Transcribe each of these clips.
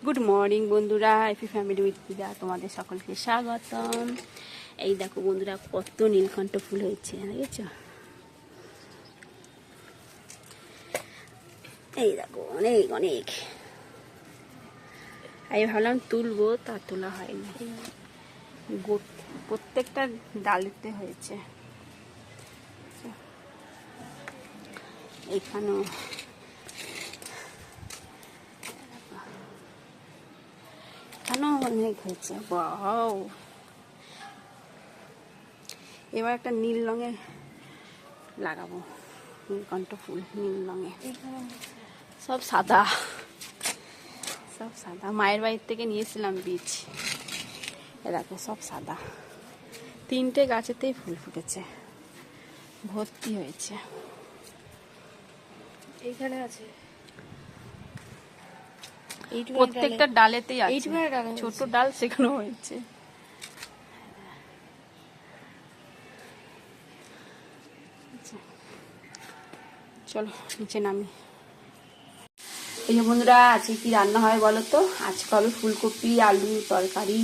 Good morning বন্ধুরা, happy family with পূজা তোমাদের সকলকে স্বাগতম। এই দেখো বন্ধুরা, কত নীলকণ্ঠ ফুল হয়েছে দেখেছো? এই দেখো অনেক অনেক। আমি ভাবলাম তুলবো, তা তোলা হয়নি। প্রত্যেকটা ডালেতে হয়েছে। এখানেও অনেক হয়েছে। বাও, এবার একটা নীল রঙে লাগাবো, নীলকণ্ঠ ফুল নীল রঙে। সব সাদা, সব সাদা। মায়ের বাড়ির থেকে নিয়েছিলাম বীজ, দেখো সব সাদা। 3টে গাছেতেই ফুল ফুটেছে, ভর্তি হয়েছে। এইখানে আছে, প্রত্যেকটা ডালেতেই আছে, ছোট ডাল সেখানেও হয়েছে। চলো নিচে নামি। এই যে বন্ধুরা, আজকে কি রান্না হয় বলো তো? আজকে হবে ফুলকপি আলু তরকারি।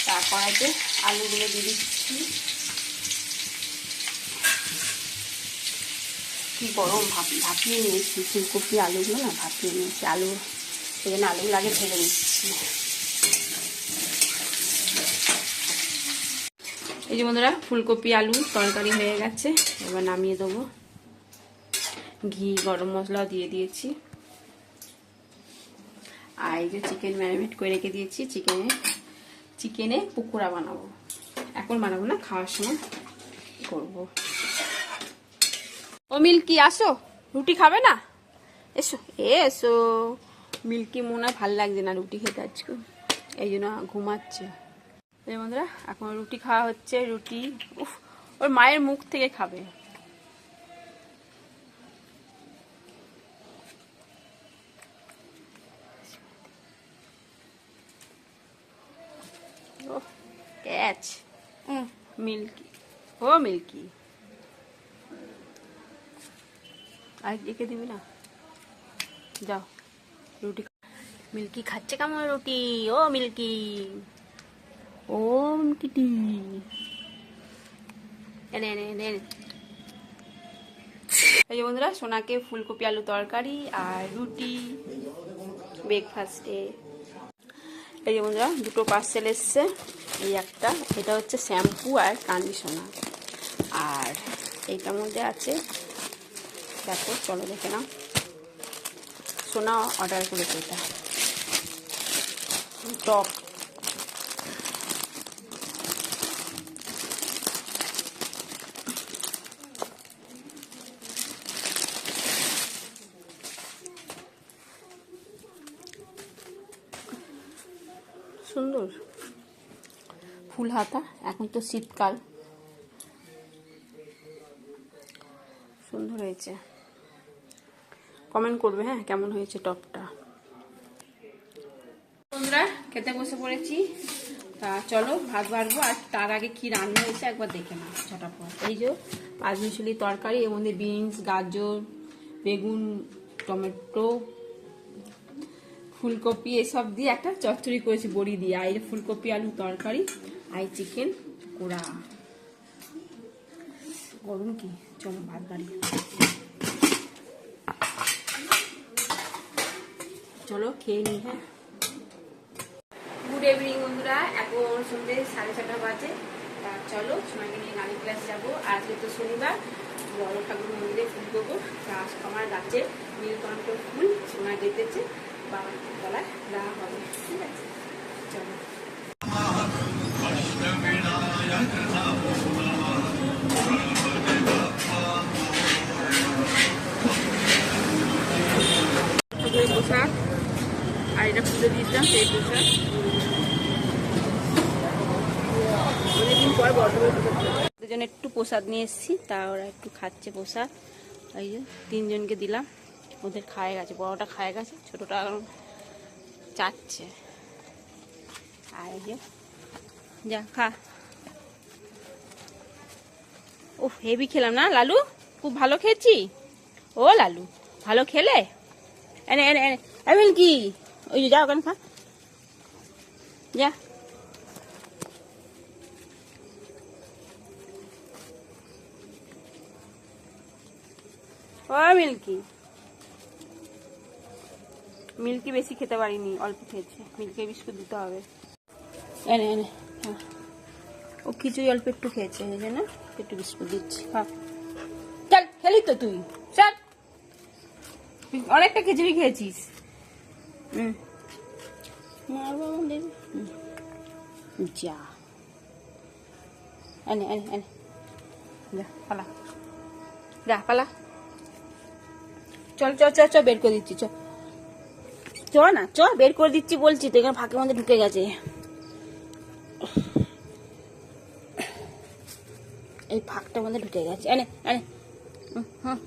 তারপর আছে আলুগুলো দিয়ে দিচ্ছি। কি গরম, ভাপিয়ে নিয়েছি ফুলকপি আলুগুলো, না ভাপিয়ে নিয়েছি। আলু সেই জন্য আলুগুলো আগে ভেজে নিচ্ছি। এই যে বন্ধুরা, ফুলকপি আলু তরকারি হয়ে গেছে, এবার নামিয়ে দেবো। ঘি গরম মশলা দিয়ে দিয়েছি। আর এই যে চিকেন ম্যারিনেট করে রেখে দিয়েছি। চিকেনে পকোড়া বানাবো, এখন বানাবো না, খাওয়ার সময় করবো। ও মিল্কি, আসো, রুটি খাবে না? এসো এসো। মিল্কি মনে হয় ভাল লাগছে না রুটি খেতে আজকে, এই জন্য ঘুমাচ্ছে। এই বন্ধুরা, এখন রুটি খাওয়া হচ্ছে। রুটি ওর মায়ের মুখ থেকে খাবে। ক্যাচ মিল্কি, ও মিল্কি, আর একে দিবি না? যাও রুটি। মিল্কি খাচ্ছে কেমন রুটি? ও মিল্কি, ও কিটি, এনে এনে এনে। এই যে বন্ধুরা, সোনাকে ফুলকপি আলু তরকারি আর রুটি ব্রেকফাস্টে। এই যে বন্ধুরা, 2টো পার্সেল এসছে। এই একটা, এটা হচ্ছে শ্যাম্পু আর কন্ডিশনার, আর এইটার মধ্যে আছে, দেখো চলো দেখে নাও। সোনা অর্ডার করেছে এটা, টপ। সুন্দর ফুল হাতা, এখন তো শীতকাল, সুন্দর হয়েছে। কমেন্ট করবে হ্যাঁ, কেমন হয়েছে টপটা। বন্ধুরা, খেতে বসে পড়েছি। তা চলো ভাত বাড়বো, আর তার আগে কি রান্না হয়েছে একবার দেখে নাও ঝটাপট। এই যে পাঁচমিশালি তরকারি, এর মধ্যে বিনস, গাজর, বেগুন, টমেটো, ফুলকপি এসব দিয়ে একটা চচ্চড়ি করেছি বড়ি দিয়ে। আর এই ফুলকপি আলু তরকারি, আর চিকেন কোড়া। গরম কি, চলো ভাত বাড়ি। চলো খেয়ে নিই। হ্যাঁ, গুড ইভিনিং বন্ধুরা, এখন সন্ধ্যে 6:30 বাজে। তা চলো সময়কে নিয়ে গাড়ি ক্লাস যাবো। আজকে তো শনিবার, বড় ঠাকুর মন্দিরে ফুল দেবো। আজকে আমার গাছের নীলকণ্ঠ ফুল সোনা ডেকেছে, বাবার তলায় দেওয়া হবে। ঠিক আছে, চলো। পোশাক, আর এটা পুজো দিয়েছিলাম সেই পোশাক। অনেকদিন পর ওদের জন্য একটু প্রসাদ নিয়ে এসেছি, তা ওরা একটু খাচ্ছে প্রসাদ। এই যে 3জনকে দিলাম, ওদের খায় গেছে। বড়টা খায় গেছে, ছোটটা চাচ্ছে। আর এই যে যা খা। ও হেভি খেলাম না লালু, খুব ভালো খেয়েছি। ও লালু, ভালো খেলে? এনে এনে এনে এমন কি ওই যে যাও ওখানে খা যা ও মিল্কি মিল্কি বেশি খেতে পারিনি অল্প খেয়েছে মিল্কি বিস্কুট দিতে হবে এনে এনে হ্যাঁ ও খিচুড়ি অল্প একটু খেয়েছে এই জন্য একটু বিস্কুট দিচ্ছি হ্যাঁ চল খেলি তো তুই চল অনেকটা খিচুড়ি খেয়েছিস মারবো যা এনে এনে এনে যা পালা যা পালা চল চল চল চল বের করে দিচ্ছি চল চ না চ বের করে দিচ্ছি বলছি তো এখানে ফাঁকের মধ্যে ঢুকে গেছে এই ফাঁকটার মধ্যে ঢুকে গেছে এনে এনে হ্যাঁ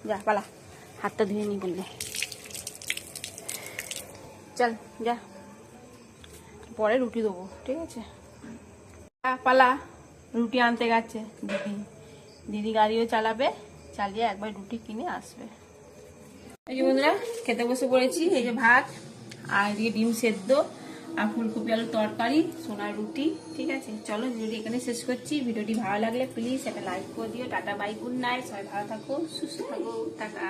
যা পালা হাতটা ধুয়ে নি বললে চল যা পরে রুটি দেবো ঠিক আছে পালা রুটি আনতে গেছে দিদি দিদি গাড়িও চালাবে চালিয়ে একবার রুটি কিনে আসবে এই যে বন্ধুরা খেতে বসে পড়েছি এই যে ভাত আর এদিকে ডিম সেদ্ধ আর ফুলকপি আলুর তরকারি সোনার রুটি ঠিক আছে চলো ভিডিওটি এখানে শেষ করছি ভিডিওটি ভালো লাগলে প্লিজ একটা লাইক করে দিও টাটা বাই গুড নাইট সবাই ভালো থাকো সুস্থ থাকো টাটা